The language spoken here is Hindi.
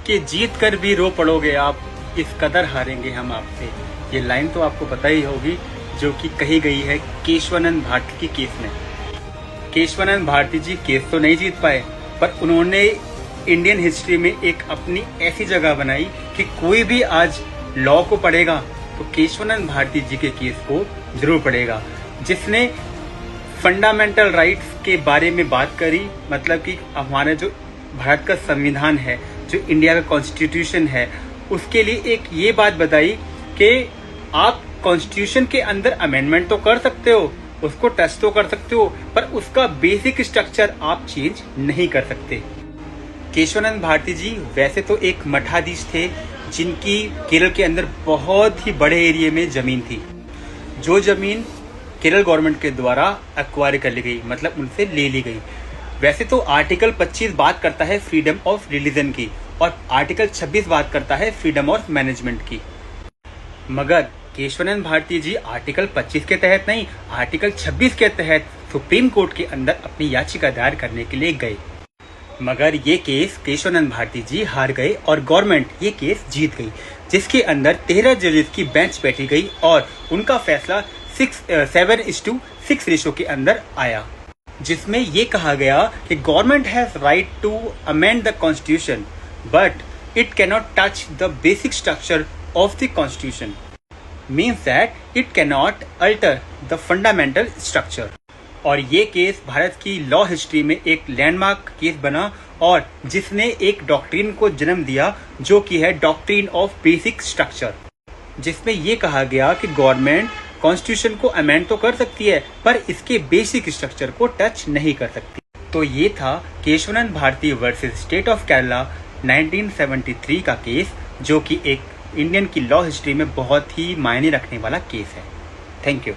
कि जीत कर भी रो पड़ोगे आप, इस कदर हारेंगे हम आपसे। ये लाइन तो आपको पता ही होगी, जो कि कही गई है केशवानंद भारती की केस में। केशवानंद भारती जी केस तो नहीं जीत पाए, पर उन्होंने इंडियन हिस्ट्री में एक अपनी ऐसी जगह बनाई कि कोई भी आज लॉ को पढ़ेगा तो केशवानंद भारती जी के केस को जरूर पढ़ेगा, जिसने फंडामेंटल राइट्स के बारे में बात करी। मतलब कि हमारा जो भारत का संविधान है, जो इंडिया का कॉन्स्टिट्यूशन है, उसके लिए एक ये बात बताई कि आप कॉन्स्टिट्यूशन के अंदर अमेंडमेंट तो कर सकते हो, उसको टच तो कर सकते हो, पर उसका बेसिक स्ट्रक्चर आप चेंज नहीं कर सकते। केशवानंद भारती जी वैसे तो एक मठाधीश थे, जिनकी केरल के अंदर बहुत ही बड़े एरिया में जमीन थी, जो जमीन केरल गवर्नमेंट के द्वारा एक्वायर कर ली गई, मतलब उनसे ले ली गई। वैसे तो आर्टिकल 25 बात करता है फ्रीडम ऑफ रिलीजन की, और आर्टिकल 26 बात करता है फ्रीडम ऑफ मैनेजमेंट की, मगर केशवानंद भारती जी आर्टिकल 25 के तहत नहीं, आर्टिकल 26 के तहत सुप्रीम कोर्ट के अंदर अपनी याचिका दायर करने के लिए गए। मगर ये केस केशवानंद भारती जी हार गए और गवर्नमेंट ये केस जीत गई, जिसके अंदर 13 जजेस की बेंच बैठी गई और उनका फैसला 7:6 रेशो के अंदर आया, जिसमें ये कहा गया कि government has right to amend the constitution but it cannot touch the basic structure of the constitution, means that it cannot alter the fundamental structure. और ये केस भारत की लॉ हिस्ट्री में एक लैंडमार्क केस बना, और जिसने एक डॉक्ट्रिन को जन्म दिया, जो कि है डॉक्ट्रिन ऑफ बेसिक स्ट्रक्चर, जिसमें ये कहा गया कि गवर्नमेंट कॉन्स्टिट्यूशन को अमेंड तो कर सकती है, पर इसके बेसिक स्ट्रक्चर को टच नहीं कर सकती। तो ये था Keshavananda Bharati versus state of Kerala 1973 का केस, जो कि एक इंडियन की लॉ हिस्ट्री में बहुत ही मायने रखने वाला केस है। Thank you.